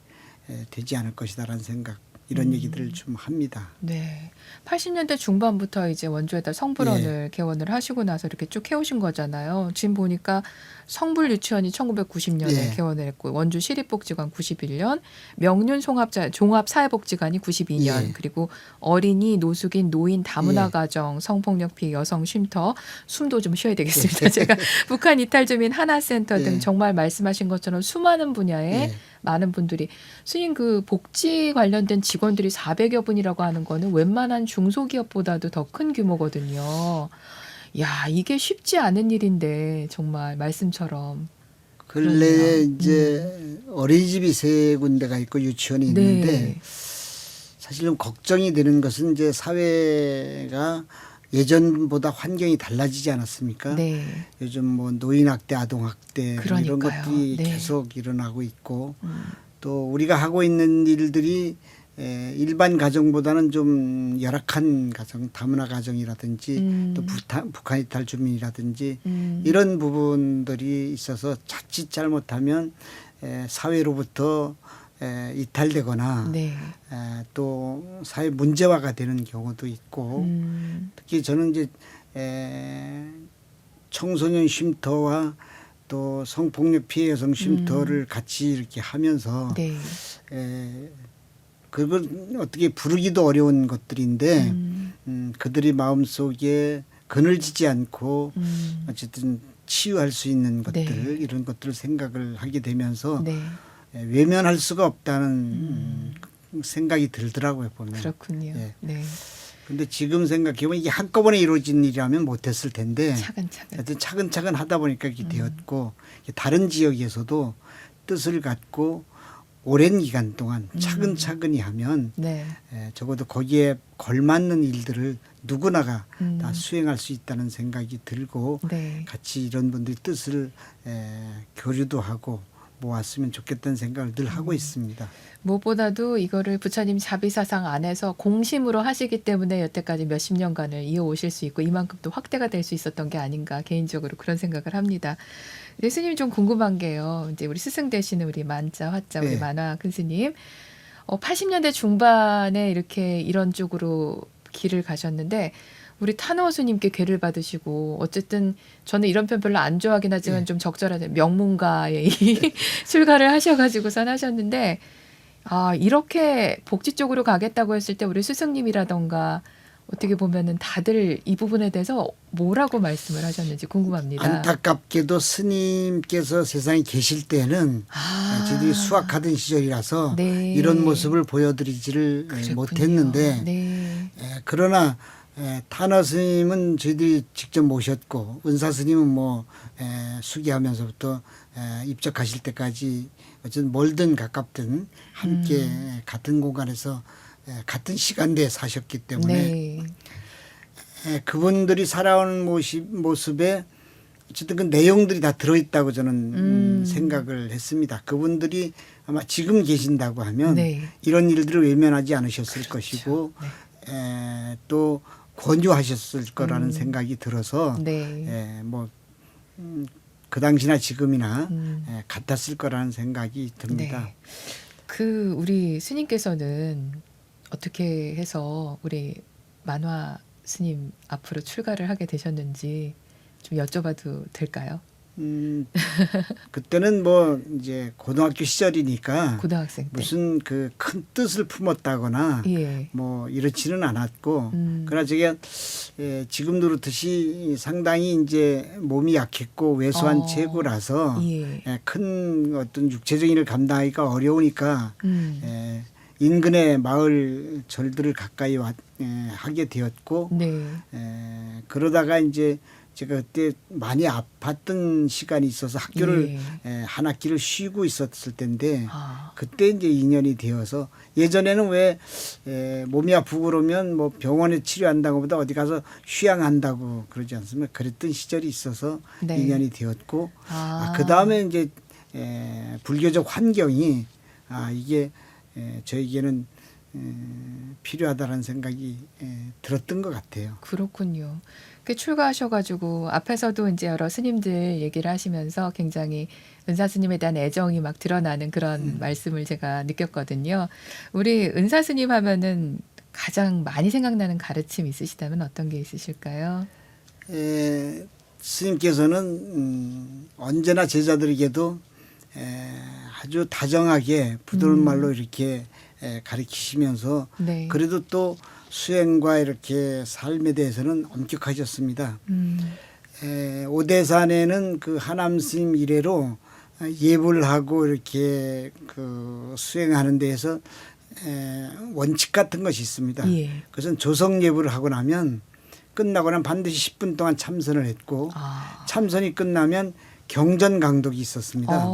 B: 되지 않을 것이다라는 생각 이런 얘기들을 좀 합니다.
A: 네. 80년대 중반부터 이제 원주에다 성불원을 개원을 하시고 나서 이렇게 쭉 해오신 거잖아요. 지금 보니까 성불 유치원이 1990년에
B: 예.
A: 개원을 했고 원주 시립복지관 91년, 명륜 종합사회복지관이 92년,
B: 예.
A: 그리고 어린이, 노숙인, 노인 다문화가정, 성폭력 피해 여성 쉼터, 숨도 좀 쉬어야 되겠습니다. 제가 북한 이탈 주민 하나센터 등
B: 예.
A: 정말 말씀하신 것처럼 수많은 분야에
B: 예.
A: 많은 분들이 스님 그 복지 관련된 직원들이 400여 분이라고 하는 거는 웬만한 중소기업보다도 더 큰 규모거든요. 야, 이게 쉽지 않은 일인데 정말 말씀처럼.
B: 근래에
A: 그러네요.
B: 이제 어린이집이 3군데가 있고 유치원이 있는데
A: 네.
B: 사실 좀 걱정이 되는 것은 이제 사회가 예전보다 환경이 달라지지 않았습니까?
A: 네.
B: 요즘 뭐 노인학대, 아동학대 이런
A: 그러니까요.
B: 것들이
A: 네.
B: 계속 일어나고 있고 또 우리가 하고 있는 일들이 일반 가정보다는 좀 열악한 가정, 다문화 가정이라든지 또 북한 이탈 주민이라든지 이런 부분들이 있어서 자칫 잘못하면 사회로부터 이탈되거나
A: 네.
B: 또 사회 문제화가 되는 경우도 있고 특히 저는 이제 청소년 쉼터와 또 성폭력 피해 여성 쉼터를 같이 이렇게 하면서
A: 네.
B: 그걸 어떻게 부르기도 어려운 것들인데 그들이 마음속에 그늘지지 않고 어쨌든 치유할 수 있는 것들
A: 네.
B: 이런 것들을 생각을 하게 되면서
A: 네.
B: 외면할 수가 없다는 생각이 들더라고요 보면.
A: 그렇군요.
B: 예.
A: 네.
B: 근데 지금 생각해보면 이게 한꺼번에 이루어진 일이라면 못했을 텐데
A: 차근차근.
B: 하여튼 차근차근 하다 보니까 이렇게 되었고 다른 지역에서도 뜻을 갖고 오랜 기간 동안 차근차근히 하면
A: 네.
B: 적어도 거기에 걸맞는 일들을 누구나가 다
A: 음.
B: 수행할 수 있다는 생각이 들고
A: 네.
B: 같이 이런 분들이 뜻을 교류도 하고 모았으면 좋겠다는 생각을 늘 하고 있습니다.
A: 무엇보다도 이거를 부처님 자비사상 안에서 공심으로 하시기 때문에 여태까지 몇십 년간을 이어오실 수 있고 이만큼 또 확대가 될 수 있었던 게 아닌가 개인적으로 그런 생각을 합니다. 근데 스님 좀 궁금한 게요. 이제 우리 스승 되시는 우리 만자 화자 우리
B: 네.
A: 만화 큰 스님 80년대 중반에 이렇게 이런 쪽으로 길을 가셨는데 우리 탄호 스님께 궤를 받으시고 어쨌든 저는 이런 편 별로 안 좋아하긴 하지만
B: 네.
A: 좀 적절한 명문가의 이 출가를 하셔가지고선 하셨는데 이렇게 복지 쪽으로 가겠다고 했을 때 우리 스승님이라던가 어떻게 보면은 다들 이 부분에 대해서 뭐라고 말씀을 하셨는지 궁금합니다.
B: 안타깝게도 스님께서 세상에 계실 때는 저희들이 수학하던 시절이라서
A: 네.
B: 이런 모습을 보여드리지를
A: 그랬군요.
B: 못했는데
A: 네.
B: 그러나 탄화 스님은 저희들이 직접 모셨고 은사 스님은 뭐 수기하면서부터 입적하실 때까지 어쨌든 멀든 가깝든 함께 같은 공간에서 같은 시간대에 사셨기 때문에
A: 네.
B: 그분들이 살아오는 모습에 어쨌든 그 내용들이 다 들어있다고 저는 생각을 했습니다. 그분들이 아마 지금 계신다고 하면
A: 네.
B: 이런 일들을 외면하지 않으셨을
A: 그렇죠.
B: 것이고 또 권유하셨을 거라는 생각이 들어서
A: 네.
B: 그 당시나 지금이나 같았을 거라는 생각이 듭니다.
A: 네. 그 우리 스님께서는 어떻게 해서 우리 만화 스님 앞으로 출가를 하게 되셨는지 좀 여쭤봐도 될까요?
B: 그때는 뭐 이제 고등학교 시절이니까
A: 고등학생 때.
B: 무슨 그 큰 뜻을 품었다거나
A: 예.
B: 뭐 이렇지는 않았고 그러나 제가 지금도 그렇듯이 상당히 이제 몸이 약했고 왜소한 체구라서
A: 예.
B: 큰 어떤 육체적인 일을 감당하기가 어려우니까 인근의 마을 절들을 가까이 하게 되었고
A: 네.
B: 그러다가 이제 제가 그때 많이 아팠던 시간이 있어서 학교를 한 학기를 쉬고 있었을 텐데 그때 이제 인연이 되어서 예전에는 왜 몸이 아프고 그러면 뭐 병원에 치료한다고 보다 어디 가서 휴양한다고 그러지 않습니까? 그랬던 시절이 있어서
A: 네.
B: 인연이 되었고 그 다음에 이제 불교적 환경이 이게 저에게는 필요하다는 생각이 들었던 것 같아요.
A: 그렇군요. 그 출가하셔가지고 앞에서도 이제 여러 스님들 얘기를 하시면서 굉장히 은사 스님에 대한 애정이 막 드러나는 그런 말씀을 제가 느꼈거든요. 우리 은사 스님 하면은 가장 많이 생각나는 가르침 있으시다면 어떤 게 있으실까요?
B: 스님께서는 언제나 제자들에게도 아주 다정하게 부드러운 말로 이렇게 가르치시면서
A: 네.
B: 그래도 또 수행과 이렇게 삶에 대해서는 엄격하셨습니다. 오대산에는 그 하남 스님 이래로 예불 하고 이렇게 그 수행하는 데에서 원칙 같은 것이 있습니다.
A: 예.
B: 그것은 조성 예불을 하고 나면 끝나고 나면 반드시 10분 동안 참선을 했고 참선이 끝나면 경전 강독이 있었습니다.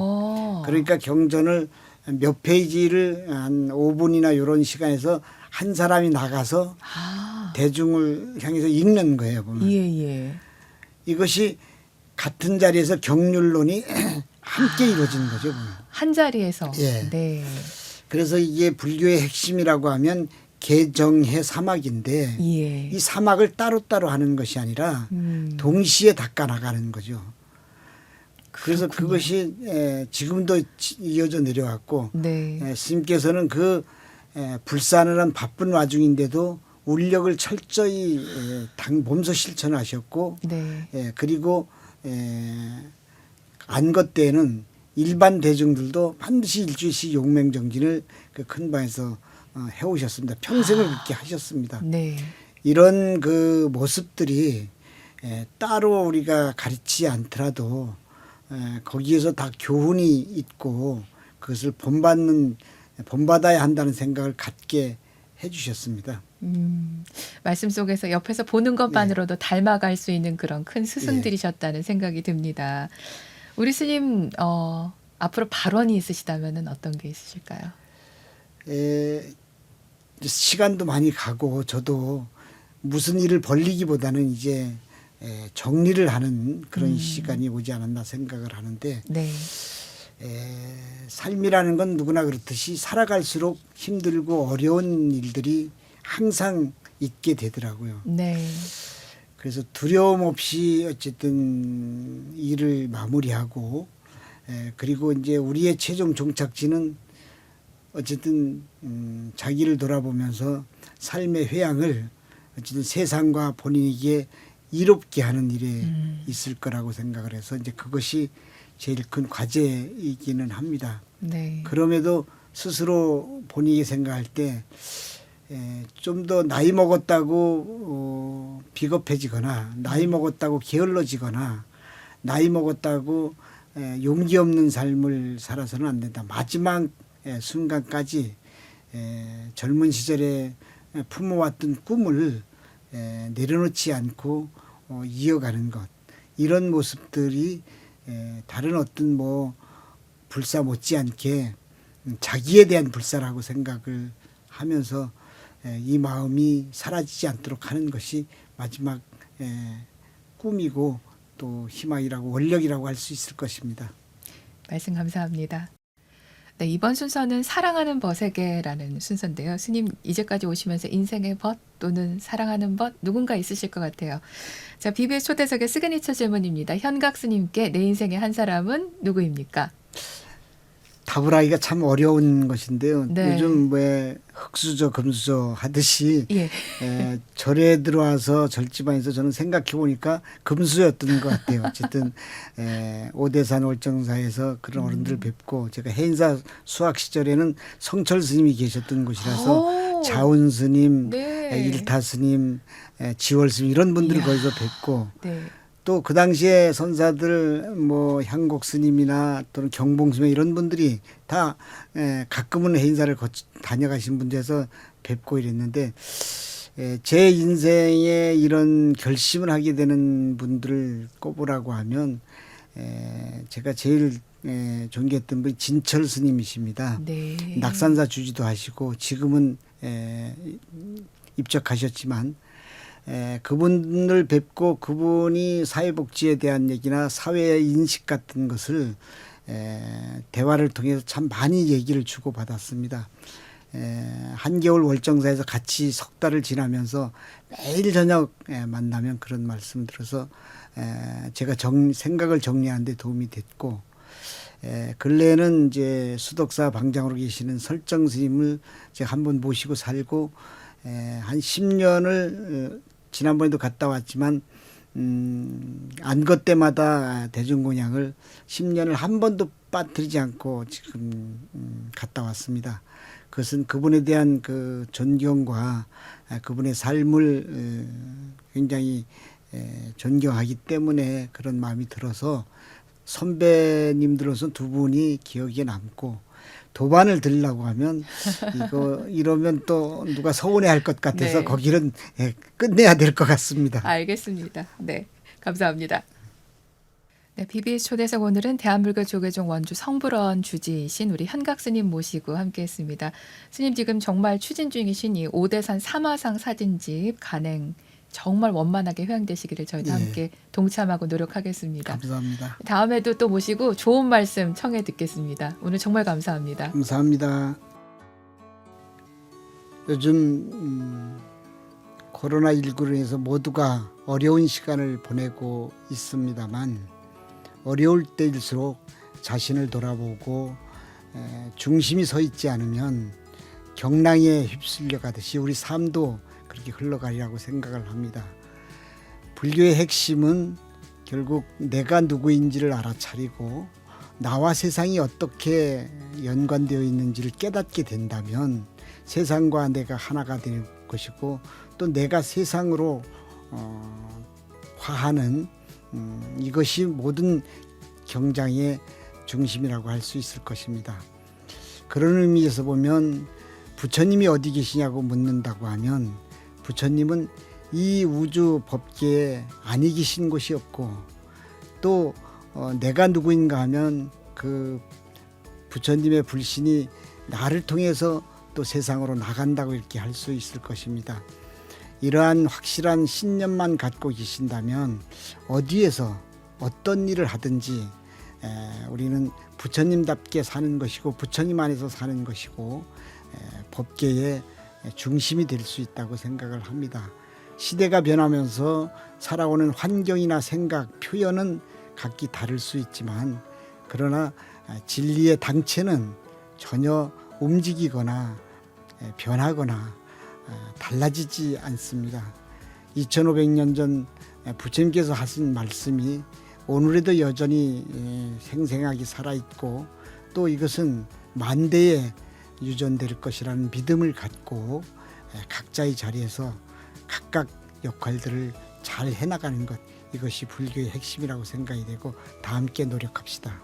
B: 그러니까 경전을 몇 페이지를 한 5분이나 이런 시간에서 한 사람이 나가서 대중을 향해서 읽는 거예요. 보면.
A: 예.
B: 이것이 같은 자리에서 경륜론이 함께 이루어지는 거죠. 보면.
A: 한 자리에서.
B: 예.
A: 네.
B: 그래서 이게 불교의 핵심이라고 하면 개정해 사막인데
A: 예.
B: 이 사막을 따로따로 하는 것이 아니라 동시에 닦아 나가는 거죠. 그래서
A: 그렇군요.
B: 그것이 지금도 이어져 내려왔고
A: 네.
B: 스님께서는 그 불사는 한 바쁜 와중인데도 울력을 철저히 몸소 실천하셨고
A: 네.
B: 그리고 안것 때에는 일반 대중들도 반드시 일주일씩 용맹정진을 그 큰 방에서 해오셨습니다. 평생을 그렇게 하셨습니다.
A: 네.
B: 이런 그 모습들이 따로 우리가 가르치지 않더라도 거기에서 다 교훈이 있고 그것을 본받아야 한다는 생각을 갖게 해주셨습니다.
A: 말씀 속에서 옆에서 보는 것만으로도 닮아갈 수 있는 그런 큰 스승들이셨다는 생각이 듭니다. 우리 스님 앞으로 발언이 있으시다면 어떤 게 있으실까요?
B: 시간도 많이 가고 저도 무슨 일을 벌리기보다는 이제 정리를 하는 그런 시간이 오지 않았나 생각을 하는데
A: 네.
B: 삶이라는 건 누구나 그렇듯이 살아갈수록 힘들고 어려운 일들이 항상 있게 되더라고요.
A: 네.
B: 그래서 두려움 없이 어쨌든 일을 마무리하고 그리고 이제 우리의 최종 종착지는 어쨌든 자기를 돌아보면서 삶의 회양을 어쨌든 세상과 본인에게 이롭게 하는 일에 있을 거라고 생각을 해서 이제 그것이 제일 큰 과제이기는 합니다.
A: 네.
B: 그럼에도 스스로 본인이 생각할 때 좀 더 나이 먹었다고 비겁해지거나 나이 먹었다고 게을러지거나 나이 먹었다고 용기 없는 삶을 살아서는 안 된다. 마지막 순간까지 젊은 시절에 품어왔던 꿈을 내려놓지 않고 이어가는 것 이런 모습들이 다른 어떤 뭐 불사 못지않게 자기에 대한 불사라고 생각을 하면서 이 마음이 사라지지 않도록 하는 것이 마지막 꿈이고 또 희망이라고 원력이라고 할 수 있을 것입니다.
A: 말씀 감사합니다. 네, 이번 순서는 사랑하는 벗에게라는 순서인데요. 스님 이제까지 오시면서 인생의 벗 또는 사랑하는 벗 누군가 있으실 것 같아요. 자, BBS 초대석의 시그니처 질문입니다. 현각 스님께 내 인생의 한 사람은 누구입니까?
B: 답을 하기가 참 어려운 것인데요.
A: 네.
B: 요즘 왜 흑수저 금수저 하듯이
A: 예.
B: 절에 들어와서 절집안에서 저는 생각해 보니까 금수였던 것 같아요. 어쨌든 오대산 월정사에서 그런 어른들을 뵙고 제가 해인사 수학 시절에는 성철 스님이 계셨던 곳이라서
A: 오.
B: 자운 스님,
A: 네.
B: 일타 스님, 지월 스님 이런 분들을
A: 이야.
B: 거기서 뵙고
A: 네.
B: 또 그 당시에 선사들 뭐 향곡 스님이나 또는 경봉 스님 이런 분들이 다 가끔은 해인사를 다녀가신 분들에서 뵙고 이랬는데 제 인생에 이런 결심을 하게 되는 분들을 꼽으라고 하면 제가 제일 존경했던 분이 진철 스님이십니다.
A: 네.
B: 낙산사 주지도 하시고 지금은 입적하셨지만 그분을 뵙고 그분이 사회복지에 대한 얘기나 사회 인식 같은 것을 대화를 통해서 참 많이 얘기를 주고받았습니다. 한겨울 월정사에서 같이 석 달을 지나면서 매일 저녁 만나면 그런 말씀 들어서 제가 생각을 정리하는 데 도움이 됐고 근래에는 이제 수덕사 방장으로 계시는 설정 스님을 제가 한번 모시고 살고 한 10년을 지난번에도 갔다 왔지만 안것 때마다 대중공양을 10년을 한 번도 빠뜨리지 않고 지금 갔다 왔습니다. 그것은 그분에 대한 그 존경과 그분의 삶을 굉장히 존경하기 때문에 그런 마음이 들어서 선배님들로서 두 분이 기억에 남고 도반을 들으려고 하면 이러면 또 누가 서운해할 것 같아서
A: 네.
B: 거기는 끝내야 될 것 같습니다.
A: 알겠습니다. 네. 감사합니다. 네, BBS 초대석 오늘은 대한불교 조계종 원주 성불원 주지이신 우리 현각 스님 모시고 함께했습니다. 스님 지금 정말 추진 중이신 이 오대산 삼화상 사진집 간행 정말 원만하게 회항되시기를 저희도
B: 예.
A: 함께 동참하고 노력하겠습니다.
B: 감사합니다.
A: 다음에도 또 모시고 좋은 말씀 청해 듣겠습니다. 오늘 정말 감사합니다.
B: 감사합니다. 요즘 코로나19로 인해서 모두가 어려운 시간을 보내고 있습니다만 어려울 때일수록 자신을 돌아보고 중심이 서 있지 않으면 경랑에 휩쓸려 가듯이 우리 삶도 그렇게 흘러가리라고 생각을 합니다. 불교의 핵심은 결국 내가 누구인지를 알아차리고 나와 세상이 어떻게 연관되어 있는지를 깨닫게 된다면 세상과 내가 하나가 되는 것이고 또 내가 세상으로 화하는 이것이 모든 경장의 중심이라고 할 수 있을 것입니다. 그런 의미에서 보면 부처님이 어디 계시냐고 묻는다고 하면 부처님은 이 우주 법계에 아니 계신 곳이 없고 또 내가 누구인가 하면 그 부처님의 불신이 나를 통해서 또 세상으로 나간다고 이렇게 할 수 있을 것입니다. 이러한 확실한 신념만 갖고 계신다면 어디에서 어떤 일을 하든지 우리는 부처님답게 사는 것이고 부처님 안에서 사는 것이고 법계의 중심이 될 수 있다고 생각을 합니다. 시대가 변하면서 살아오는 환경이나 생각, 표현은 각기 다를 수 있지만 그러나 진리의 당체는 전혀 움직이거나 변하거나 달라지지 않습니다. 2500년 전 부처님께서 하신 말씀이 오늘에도 여전히 생생하게 살아있고 또 이것은 만대에 유전될 것이라는 믿음을 갖고 각자의 자리에서 각각 역할들을 잘 해나가는 것, 이것이 불교의 핵심이라고 생각이 되고 다 함께 노력합시다.